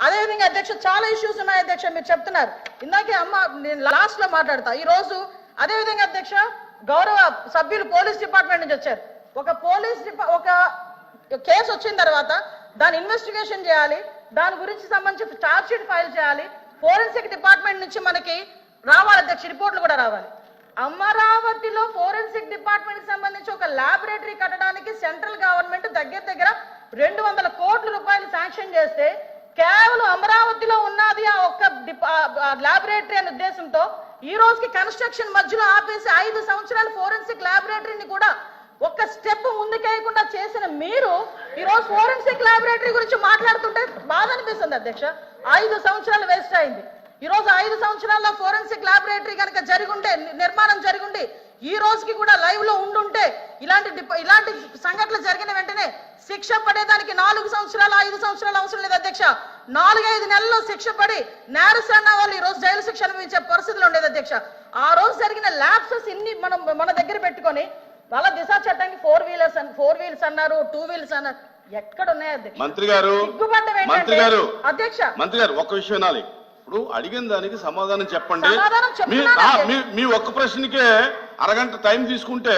అదేవిధంగా అధ్యక్ష చాలా ఇష్యూస్ ఉన్నాయి అధ్యక్ష, మీరు చెప్తున్నారు ఇందాకే అమ్మ, నేను లాస్ట్ లో మాట్లాడతా ఈ రోజు. అదేవిధంగా అధ్యక్ష గౌరవ సభ్యులు పోలీస్ డిపార్ట్మెంట్ నుంచి వచ్చారు. ఒక కేసు వచ్చిన తర్వాత దాని ఇన్వెస్టిగేషన్ చేయాలి, దాని గురించి సంబంధించి ఛార్జ్ షీట్ ఫైల్ చేయాలి, ఫోరెన్సిక్ డిపార్ట్మెంట్ నుంచి మనకి రావాలి అధ్యక్ష, రిపోర్ట్లు కూడా రావాలి. అమరావతిలో ఫోరెన్సిక్ డిపార్ట్మెంట్ సంబంధించి ఒక ల్యాబొరేటరీ కట్టడానికి సెంట్రల్ గవర్నమెంట్ దగ్గర 200 కోట్ల రూపాయలు శాంక్షన్ చేస్తే కేవలం అమరావతిలో ఉన్నది ఆ ఒక్క ల్యాబొరేటరీ అనే ఉద్దేశంతో ఈ రోజుకి కన్స్ట్రక్షన్ మధ్యలో ఆపేసి 5 సంవత్సరాలు ఫోరెన్సిక్ ల్యాబొరేటరీని కూడా ఒక్క స్టెప్ ముందుకేయకుండా చేసిన మీరు ఈ రోజు ఫోరెన్సిక్ ల్యాబొరేటరీ గురించి మాట్లాడుతుంటే బాధ అనిపిస్తుంది అధ్యక్ష. 5 సంవత్సరాలు వేస్ట్ అయింది. ఈ రోజు 5 సంవత్సరాల్లో ఫోరెన్సిక్ ల్యాబొరేటరీ కనుక జరిగుంటే, నిర్మాణం జరిగుంటే, ఈ రోజుకి కూడా లైవ్ లో ఉండుంటే ఇలాంటి సంఘటనలు జరిగిన వెంటనే శిక్ష పడేదానికి 4 సంవత్సరాలు 5 సంవత్సరాలు అవసరం లేదు అధ్యక్ష. 4-5 నెలల్లో శిక్ష పడి నేరస్తున్న వాళ్ళు ఈ రోజు జైలు శిక్ష అనుభవించే పరిస్థితులు ఉండేది అధ్యక్ష. ఆ రోజు జరిగిన ల్యాప్సెస్ ఇన్ని మన దగ్గర పెట్టుకొని వాళ్ళ దిశ చట్టానికి 4 వీలర్స్ అన్నారు, 2 వీలర్స్ అన్నారు, ఎక్కడ ఉన్నాయి అధ్యక్ష? మంత్రి గారు అధ్యక్ష ఒక్క విషయం వినాలి. ఇప్పుడు అడిగిన దానికి సమాధానం చెప్పండి. మీ ఒక్క ప్రశ్నకే అరగంట టైం తీసుకుంటే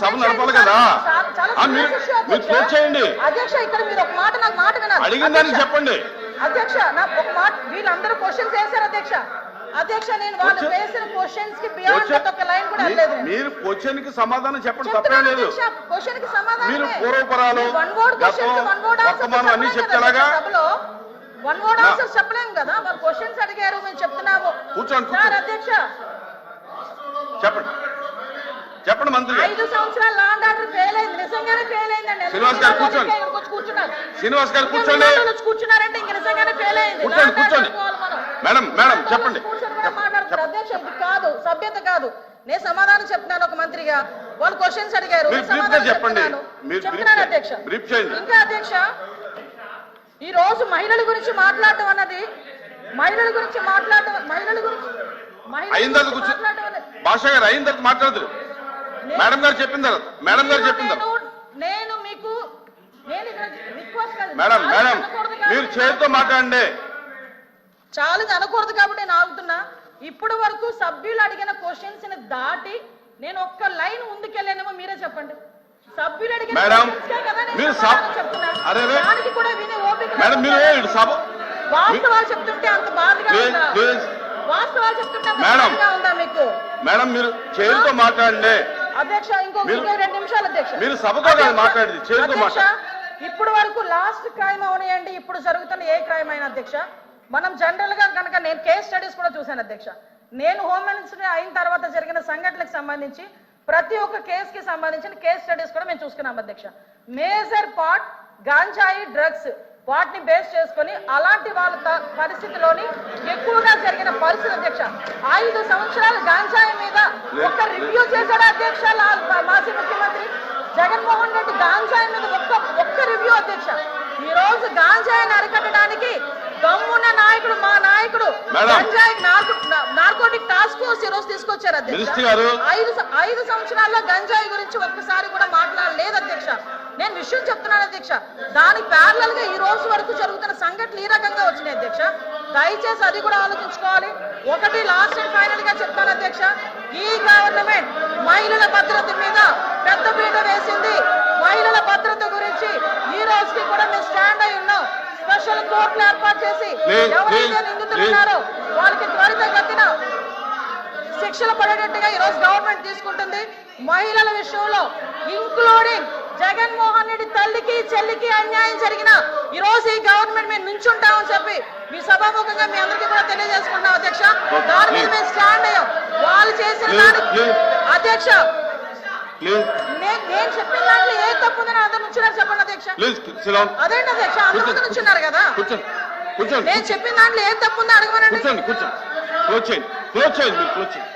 సభ నడపాలి కదా. మీరు క్లోజ్ చేయండి. అడిగిన దానికి చెప్పండి అధ్యక్ష. నాకు ఒక మాట, వీళ్ళందరూ క్వశ్చన్స్ వేశారు అధ్యక్ష. అధ్యక్ష నేను వాళ్ళు వేసిన క్వశ్చన్స్ కి బియాండ్ ఒక లైన్ కూడా లేదు. మీరు క్వశ్చన్ కి సమాధానం చెప్పండి, తప్పేం లేదు. క్వశ్చన్ కి సమాధానం మీరు పూర్వపరాలు వర్తమానం అన్ని చెప్తేలాగా వన్ వర్డ్ ఆన్సర్ చెప్పలేము కదా. వాళ్ళు క్వశ్చన్స్ అడిగారు, మేము చెప్తున్నాము. కూర్చోండి అధ్యక్ష చెప్పండి మంత్రి. 5 సంవత్సరాలు లా అండ్ ఆర్డర్ ఫెయిల్ అయింది, నిజంగానే ఫెయిల్ అయిందండి. శ్రీనివాస్ గారు కూర్చోండి. శ్రీనివాస్ గారు కూర్చోండి. కూర్చున్నారంటే ఇంక నిజంగానే ఫెయిల్ అయింది. కూర్చోండి. మేడం చెప్పండి. మాట్లాడుతున్నారు అధ్యక్ష, ఇది కాదు, సభ్యత కాదు. నేను సమాధానం చెప్తున్నాను ఒక మంత్రిగా. వాళ్ళు క్వశ్చన్స్ అడిగారు, చెప్తున్నాను అధ్యక్ష. ఇంకా అధ్యక్ష ఈ రోజు మహిళల గురించి మాట్లాడటం అన్నది, మహిళల గురించి భాష గారు అయిన తర్వాత మాట్లాడతారు. మేడం గారు చెప్పిన తర్వాత నేను మీకు మేడం మీరు చేతితో మాట్లాడండి. చాలా అనకూడదు కాబట్టి నేను ఆగుతున్నా. ఇప్పటి వరకు సభ్యులు అడిగిన క్వశ్చన్స్ ని దాటి నేను ఒక్క లైన్ ముందుకెళ్ళానేమో మీరే చెప్పండి. సభ్యులు అడిగిన వాస్తవాలు చెప్తుంటే అంత బాధగా ఉందా? వాస్తవాలు చెప్తుంటే ఉందా మీకు? మేడం మీరు చేతితో మాట్లాడండి అధ్యక్ష. ఇంకో 2 నిమిషాలు అధ్యక్ష. మీరు సభతో మాట్లాడండి, చేతితో మాట్లాడండి. ఇప్పుడు వరకు లాస్ట్ క్రైమ్ అవనియండి, ఇప్పుడు జరుగుతున్న ఏ క్రైమ్ అయినా అధ్యక్ష, మనం జనరల్ గా కనుక నేను కేస్ స్టడీస్ కూడా చూశాను అధ్యక్ష. నేను హోమ్ మినిస్టర్ అయిన తర్వాత జరిగిన సంఘటనలకు సంబంధించి ప్రతి ఒక్క కేసుకి సంబంధించిన కేస్ స్టడీస్ కూడా మేము చూసుకున్నాం అధ్యక్ష. మేజర్ పార్ట్ గాంజాయి డ్రగ్స్, వాటిని బేస్ చేసుకొని అలాంటి వాళ్ళ పరిస్థితిలోని ఎక్కువగా జరిగిన పరిస్థితి అధ్యక్ష. 5 సంవత్సరాలు గాంజాయి మీద ఒక్క రివ్యూ చేశాడు అధ్యక్ష మాజీ ముఖ్యమంత్రి జగన్మోహన్ రెడ్డి. గాంజాయి మీద ఒక్క రివ్యూ అధ్యక్ష. ఈ రోజు గాంజాయిని అరికట్టడానికి దమ్మున్న నాయకుడు, మా నాయకుడు గంజాయి నార్కోటిక్ టాస్క్ ఫోర్స్ ఈ రోజు తీసుకొచ్చారు అధ్యక్ష. 5 సంవత్సరాల్లో గంజాయి గురించి ఒక్కసారి కూడా మాట్లాడలేదు అధ్యక్ష. నేను విషయం చెప్తున్నాను అధ్యక్ష. దానికి ప్యారలల్ గా ఈ రోజు వరకు జరుగుతున్న సంఘటనలు ఈ రకంగా వచ్చినాయి అధ్యక్ష. దయచేసి అది కూడా ఆలోచించుకోవాలి. ఒకటి లాస్ట్ అండ్ ఫైనల్ గా చెప్తాను అధ్యక్ష, ఈ గవర్నమెంట్ మహిళల భద్రత మీద పెద్ద పీట వేసింది. మహిళల భద్రత గురించి ఈ రోజుకి కూడా మేము స్టాండ్ అయి ఉన్నాం. స్పెషల్ కోర్టులు ఏర్పాటు చేసి ఎవరైతే నిందితులు ఉన్నారో వాళ్ళకి త్వరితగతిన శిక్షలు పడేటట్టుగా ఈ రోజు గవర్నమెంట్ తీసుకుంటుంది. మహిళల విషయంలో ఇంక్లూడింగ్ జగన్మోహన్ రెడ్డి తల్లికి చెల్లికి అన్యాయం జరిగిన ఈ రోజు ఈ గవర్నమెంట్ మేము నుంచుంటామని చెప్పి మీ సభాముఖంగా మీ అందరికీ కూడా తెలియజేసుకుంటాం అధ్యక్ష. దాని మీద మేము స్టాండ్ అయ్యాం. వాళ్ళు చేసిన దానికి అధ్యక్ష నేను చెప్పిన దాంట్లో ఏ తప్పు ఉందని అందరు నుంచున్నారు చెప్పండి అధ్యక్ష. అదేంటి అధ్యక్ష, అందరూ నుంచున్నారు కదా. నేను చెప్పిన దాంట్లో ఏ తప్పు ఉందో అడగమనండి.